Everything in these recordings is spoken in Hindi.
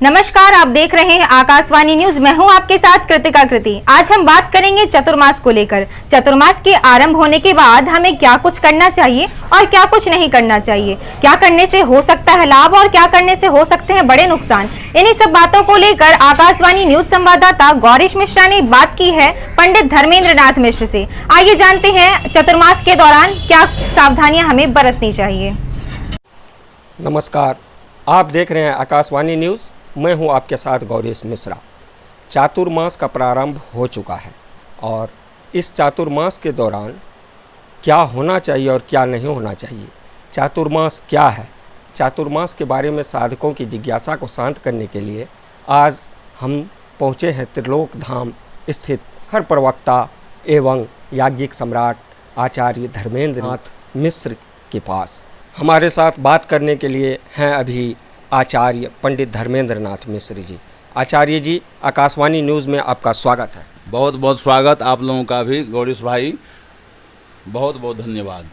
नमस्कार, आप देख रहे हैं आकाशवाणी न्यूज। मैं हूं आपके साथ कृतिका कृति। आज हम बात करेंगे चतुर्मास को लेकर। चतुर्मास के आरंभ होने के बाद हमें क्या कुछ करना चाहिए और क्या कुछ नहीं करना चाहिए, क्या करने से हो सकता है लाभ और क्या करने से हो सकते हैं बड़े नुकसान। इन्हीं सब बातों को लेकर आकाशवाणी न्यूज संवाददाता गौरीश मिश्रा ने बात की है पंडित धर्मेंद्र नाथ मिश्र से। आइए जानते हैं चतुर्मास के दौरान क्या सावधानियां हमें बरतनी चाहिए। नमस्कार, आप देख रहे हैं आकाशवाणी न्यूज़। मैं हूं आपके साथ गौरीश मिश्रा। चातुर्मास का प्रारंभ हो चुका है और इस चातुर्मास के दौरान क्या होना चाहिए और क्या नहीं होना चाहिए, चातुर्मास क्या है, चातुर्मास के बारे में साधकों की जिज्ञासा को शांत करने के लिए आज हम पहुंचे हैं त्रिलोक धाम स्थित हर प्रवक्ता एवं याज्ञिक सम्राट आचार्य धर्मेंद्र नाथ मिश्र के पास। हमारे साथ बात करने के लिए हैं अभी आचार्य पंडित धर्मेंद्र नाथ मिश्र जी। आचार्य जी, आकाशवाणी न्यूज़ में आपका स्वागत है। बहुत बहुत स्वागत आप लोगों का भी गौरीश भाई, बहुत बहुत धन्यवाद।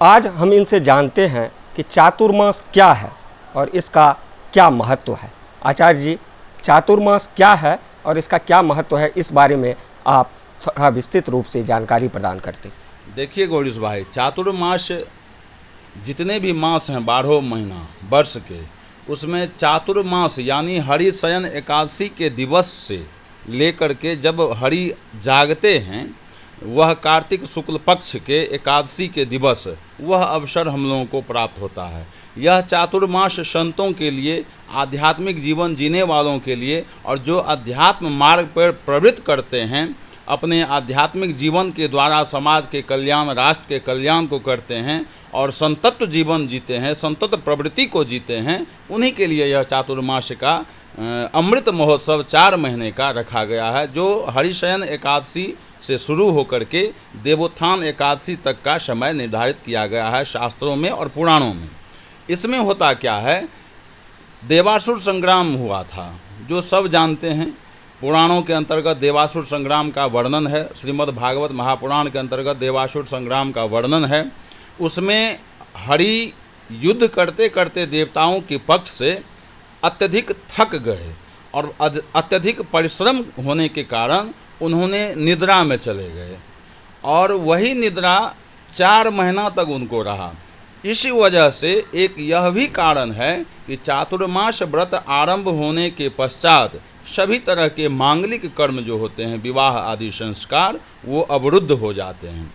आज हम इनसे जानते हैं कि चातुर्मास क्या है और इसका क्या महत्व है। आचार्य जी, चातुर्मास क्या है और इसका क्या महत्व है, इस बारे में आप थोड़ा विस्तृत रूप से जानकारी प्रदान करते। देखिए गौरीश भाई, चातुर्मास जितने भी मास हैं 12 महीना वर्ष के, उसमें चातुर्मास यानी हरि शयन एकादशी के दिवस से लेकर के जब हरि जागते हैं, वह कार्तिक शुक्ल पक्ष के एकादशी के दिवस, वह अवसर हम लोगों को प्राप्त होता है। यह चातुर्मास संतों के लिए, आध्यात्मिक जीवन जीने वालों के लिए और जो अध्यात्म मार्ग पर प्रवृत्त करते हैं, अपने आध्यात्मिक जीवन के द्वारा समाज के कल्याण, राष्ट्र के कल्याण को करते हैं और संतत्व जीवन जीते हैं, संतत्व प्रवृत्ति को जीते हैं, उन्हीं के लिए यह चातुर्मास का अमृत महोत्सव 4 महीने का रखा गया है, जो हरिशयन एकादशी से शुरू होकर के देवोत्थान एकादशी तक का समय निर्धारित किया गया है शास्त्रों में और पुराणों में। इसमें होता क्या है, देवासुर संग्राम हुआ था, जो सब जानते हैं। पुराणों के अंतर्गत देवासुर संग्राम का वर्णन है, श्रीमद् भागवत महापुराण के अंतर्गत देवासुर संग्राम का वर्णन है। उसमें हरि युद्ध करते करते देवताओं के पक्ष से अत्यधिक थक गए और अत्यधिक परिश्रम होने के कारण उन्होंने निद्रा में चले गए और वही निद्रा 4 महीना तक उनको रहा। इसी वजह से एक यह भी कारण है कि चातुर्मास व्रत आरंभ होने के पश्चात सभी तरह के मांगलिक कर्म जो होते हैं, विवाह आदि संस्कार, वो अवरुद्ध हो जाते हैं।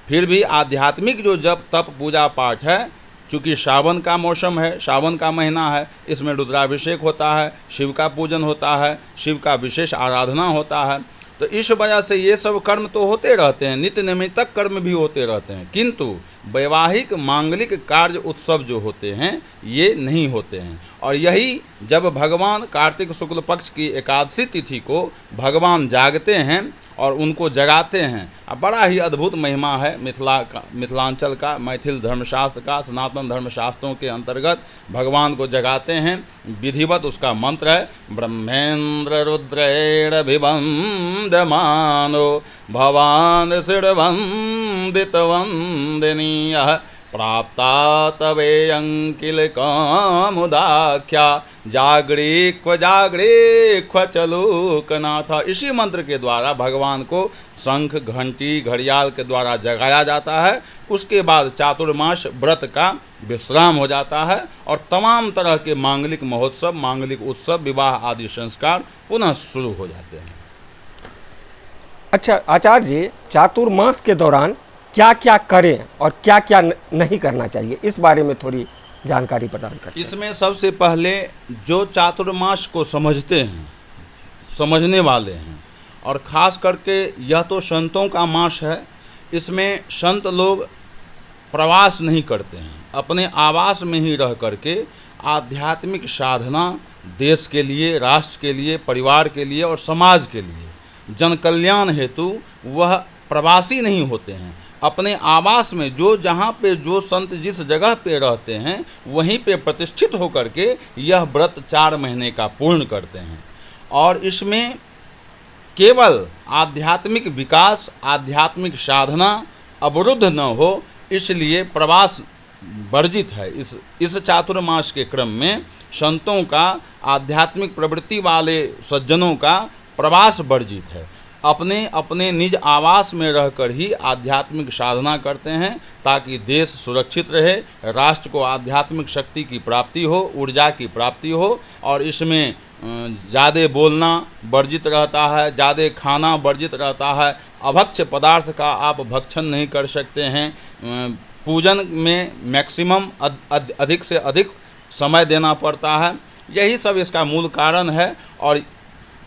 फिर भी आध्यात्मिक जो जप तप पूजा पाठ है, चूँकि सावन का मौसम है, सावन का महीना है, इसमें रुद्राभिषेक होता है, शिव का पूजन होता है, शिव का विशेष आराधना होता है, तो इस वजह से ये सब कर्म तो होते रहते हैं, नित्य नैमित्तिक कर्म भी होते रहते हैं, किंतु वैवाहिक मांगलिक कार्य उत्सव जो होते हैं ये नहीं होते हैं। और यही जब भगवान कार्तिक शुक्ल पक्ष की एकादशी तिथि को भगवान जागते हैं और उनको जगाते हैं, बड़ा ही अद्भुत महिमा है मिथिलांचल का, मैथिल धर्मशास्त्र का, सनातन धर्मशास्त्रों के अंतर्गत भगवान को जगाते हैं। विधिवत उसका मंत्र है, ब्रह्मेंद्र रुद्रेण भिवंदमानो भवान षड्वंदित वंदनीयः प्राप्ता तवेयंकिल कामुदाख्या जागृ क्व चलूकनाथ। इसी मंत्र के द्वारा भगवान को शंख घंटी घड़ियाल के द्वारा जगाया जाता है। उसके बाद चातुर्मास व्रत का विश्राम हो जाता है और तमाम तरह के मांगलिक महोत्सव, मांगलिक उत्सव, विवाह आदि संस्कार पुनः शुरू हो जाते हैं। अच्छा आचार्य जी, चातुर्मास के दौरान क्या क्या करें और क्या क्या नहीं करना चाहिए, इस बारे में थोड़ी जानकारी प्रदान करें। इसमें सबसे पहले जो चातुर्मास को समझते हैं, समझने वाले हैं, और ख़ास करके यह तो संतों का मास है, इसमें संत लोग प्रवास नहीं करते हैं, अपने आवास में ही रह करके आध्यात्मिक साधना देश के लिए, राष्ट्र के लिए, परिवार के लिए और समाज के लिए, जन कल्याण हेतु वह प्रवासी नहीं होते हैं। अपने आवास में जो जहाँ पे जो संत जिस जगह पे रहते हैं वहीं पे प्रतिष्ठित होकर के यह व्रत 4 महीने का पूर्ण करते हैं। और इसमें केवल आध्यात्मिक विकास, आध्यात्मिक साधना अवरुद्ध न हो, इसलिए प्रवास वर्जित है। इस चातुर्मास के क्रम में संतों का, आध्यात्मिक प्रवृत्ति वाले सज्जनों का प्रवास वर्जित है। अपने अपने निज आवास में रहकर ही आध्यात्मिक साधना करते हैं ताकि देश सुरक्षित रहे, राष्ट्र को आध्यात्मिक शक्ति की प्राप्ति हो, ऊर्जा की प्राप्ति हो। और इसमें ज़्यादा बोलना वर्जित रहता है, ज़्यादा खाना वर्जित रहता है, अभक्ष्य पदार्थ का आप भक्षण नहीं कर सकते हैं, पूजन में मैक्सिमम अधिक से अधिक समय देना पड़ता है। यही सब इसका मूल कारण है। और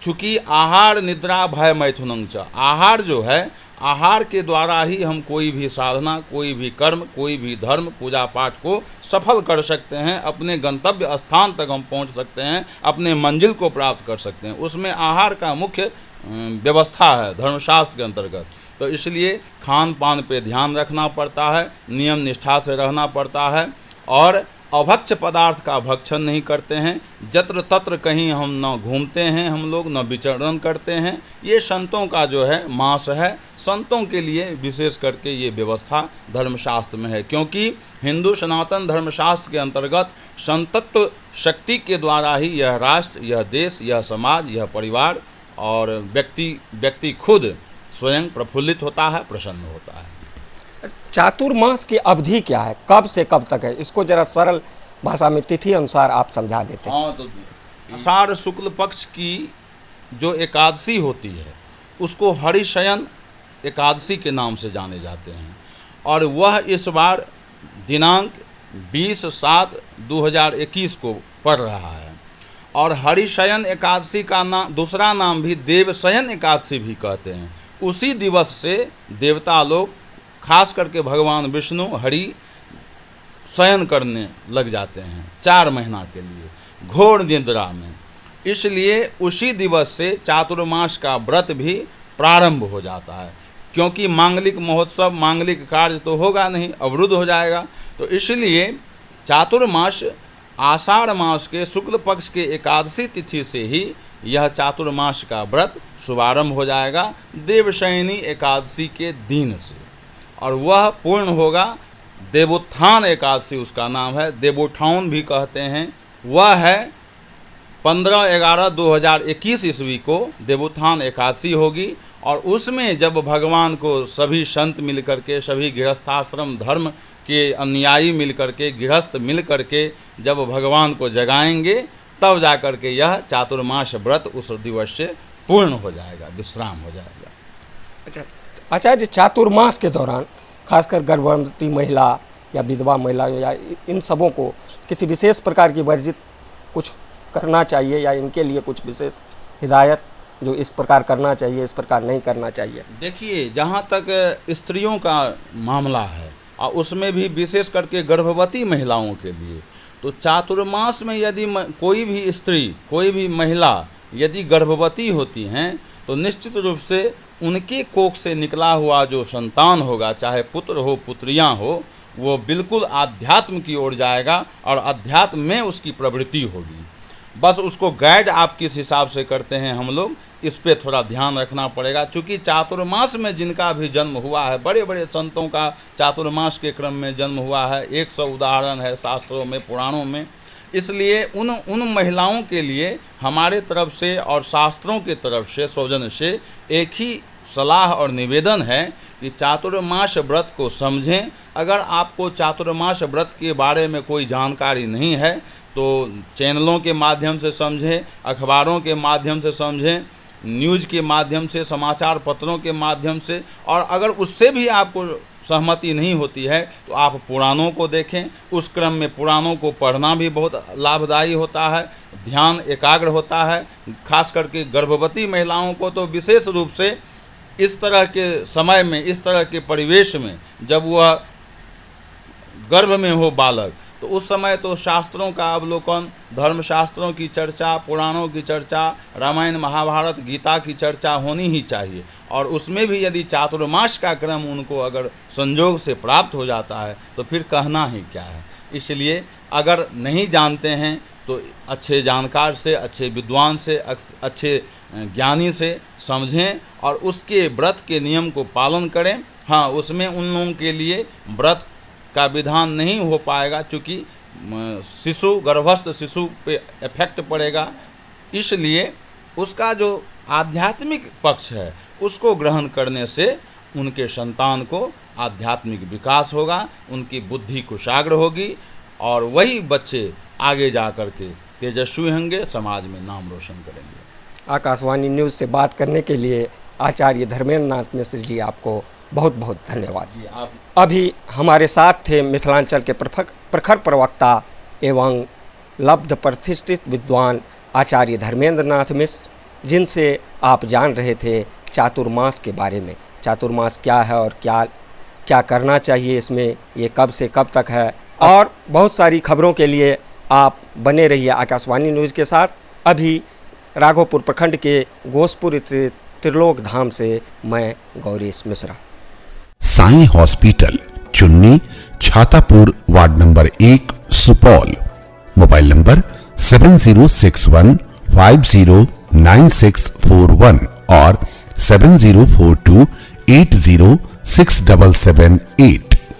चूँकि आहार निद्रा भय मैथुनं च, आहार जो है, आहार के द्वारा ही हम कोई भी साधना, कोई भी कर्म, कोई भी धर्म, पूजा पाठ को सफल कर सकते हैं, अपने गंतव्य स्थान तक हम पहुंच सकते हैं, अपने मंजिल को प्राप्त कर सकते हैं। उसमें आहार का मुख्य व्यवस्था है धर्मशास्त्र के अंतर्गत। तो इसलिए खान पान पे ध्यान रखना पड़ता है, नियम निष्ठा से रहना पड़ता है और अभक्ष्य पदार्थ का भक्षण नहीं करते हैं। जत्र तत्र कहीं हम न घूमते हैं, हम लोग न विचरण करते हैं। ये संतों का जो है मास है, संतों के लिए विशेष करके ये व्यवस्था धर्मशास्त्र में है, क्योंकि हिंदू सनातन धर्मशास्त्र के अंतर्गत संतत्व शक्ति के द्वारा ही यह राष्ट्र, यह देश, यह समाज, यह परिवार और व्यक्ति खुद स्वयं प्रफुल्लित होता है, प्रसन्न होता है। चातुर्मास की अवधि क्या है, कब से कब तक है, इसको जरा सरल भाषा में तिथि अनुसार आप समझा देते हैं। हाँ, तो आषाढ़ शुक्ल पक्ष की जो एकादशी होती है उसको हरिशयन एकादशी के नाम से जाने जाते हैं और वह इस बार दिनांक 20/7/2021 को पड़ रहा है। और हरिशयन एकादशी का दूसरा नाम भी देवशयन एकादशी भी कहते हैं। उसी दिवस से देवता लोग, खास करके भगवान विष्णु, हरि शयन करने लग जाते हैं 4 महीना के लिए घोर निद्रा में। इसलिए उसी दिवस से चातुर्मास का व्रत भी प्रारंभ हो जाता है, क्योंकि मांगलिक महोत्सव, मांगलिक कार्य तो होगा नहीं, अवरुद्ध हो जाएगा। तो इसलिए चातुर्मास आषाढ़ मास के शुक्ल पक्ष के एकादशी तिथि से ही यह चातुर्मास का व्रत शुभारंभ हो जाएगा देवशयनी एकादशी के दिन से, और वह पूर्ण होगा देवोत्थान एकादशी, उसका नाम है, देवोत्थान भी कहते हैं। वह है 15/11/2021 ईस्वी को देवोत्थान एकादशी होगी। और उसमें जब भगवान को सभी संत मिल करके, सभी गृहस्थाश्रम धर्म के अनुयायी मिल करके, गृहस्थ मिल करके जब भगवान को जगाएंगे, तब जा कर के यह चातुर्मास व्रत उस दिवस से पूर्ण हो जाएगा, विश्राम हो जाएगा। अच्छा आचार्य, चातुर्मास के दौरान खासकर गर्भवती महिला या विधवा महिला या इन सबों को किसी विशेष प्रकार की वर्जित कुछ करना चाहिए, या इनके लिए कुछ विशेष हिदायत जो इस प्रकार करना चाहिए, इस प्रकार नहीं करना चाहिए? देखिए, जहाँ तक स्त्रियों का मामला है और उसमें भी विशेष करके गर्भवती महिलाओं के लिए, तो चातुर्मास में यदि कोई भी स्त्री, कोई भी महिला यदि गर्भवती होती हैं, तो निश्चित रूप से उनके कोख से निकला हुआ जो संतान होगा, चाहे पुत्र हो पुत्रियां हो, वो बिल्कुल आध्यात्म की ओर जाएगा और अध्यात्म में उसकी प्रवृत्ति होगी। बस उसको गाइड आप किस हिसाब से करते हैं, हम लोग इस पे थोड़ा ध्यान रखना पड़ेगा। चूँकि चातुर्मास में जिनका भी जन्म हुआ है, बड़े बड़े संतों का चातुर्मास के क्रम में जन्म हुआ है, 100 उदाहरण है शास्त्रों में, पुराणों में। इसलिए उन महिलाओं के लिए हमारे तरफ से और शास्त्रों के तरफ से, सौजन्य से एक ही सलाह और निवेदन है कि चातुर्मास व्रत को समझें। अगर आपको चातुर्मास व्रत के बारे में कोई जानकारी नहीं है तो चैनलों के माध्यम से समझें, अखबारों के माध्यम से समझें, न्यूज़ के माध्यम से, समाचार पत्रों के माध्यम से। और अगर उससे भी आपको सहमति नहीं होती है तो आप पुराणों को देखें। उस क्रम में पुराणों को पढ़ना भी बहुत लाभदायी होता है, ध्यान एकाग्र होता है। खास करके गर्भवती महिलाओं को तो विशेष रूप से इस तरह के समय में, इस तरह के परिवेश में, जब वह गर्भ में हो बालक, तो उस समय तो शास्त्रों का अवलोकन, धर्मशास्त्रों की चर्चा, पुराणों की चर्चा, रामायण महाभारत गीता की चर्चा होनी ही चाहिए। और उसमें भी यदि चातुर्मास का क्रम उनको अगर संजोग से प्राप्त हो जाता है तो फिर कहना ही क्या है। इसलिए अगर नहीं जानते हैं तो अच्छे जानकार से, अच्छे विद्वान से, अच्छे ज्ञानी से समझें और उसके व्रत के नियम को पालन करें। हाँ, उसमें उन लोगों के लिए व्रत का विधान नहीं हो पाएगा, चूँकि शिशु, गर्भस्थ शिशु पे इफेक्ट पड़ेगा। इसलिए उसका जो आध्यात्मिक पक्ष है उसको ग्रहण करने से उनके संतान को आध्यात्मिक विकास होगा, उनकी बुद्धि कुशाग्र होगी और वही बच्चे आगे जा कर के तेजस्वी होंगे, समाज में नाम रोशन करेंगे। आकाशवाणी न्यूज़ से बात करने के लिए आचार्य धर्मेंद्र नाथ मिश्र जी आपको बहुत बहुत धन्यवाद। जी, आप अभी हमारे साथ थे मिथिलांचल के प्रखर प्रवक्ता एवं लब्ध प्रतिष्ठित विद्वान आचार्य धर्मेंद्र नाथ मिश्र, जिनसे आप जान रहे थे चातुर्मास के बारे में। चातुर्मास क्या है और क्या करना चाहिए इसमें, ये कब से कब तक है, और बहुत सारी खबरों के लिए आप बने रहिए आकाशवाणी न्यूज़ के साथ। अभी राघोपुर प्रखंड के गोसपुर त्रिलोक धाम से मैं गौरीश मिश्रा। साईं हॉस्पिटल, चुन्नी, Chhatapur, ward number 1, Supaul. Mobile number 7061509641 और 7042806778।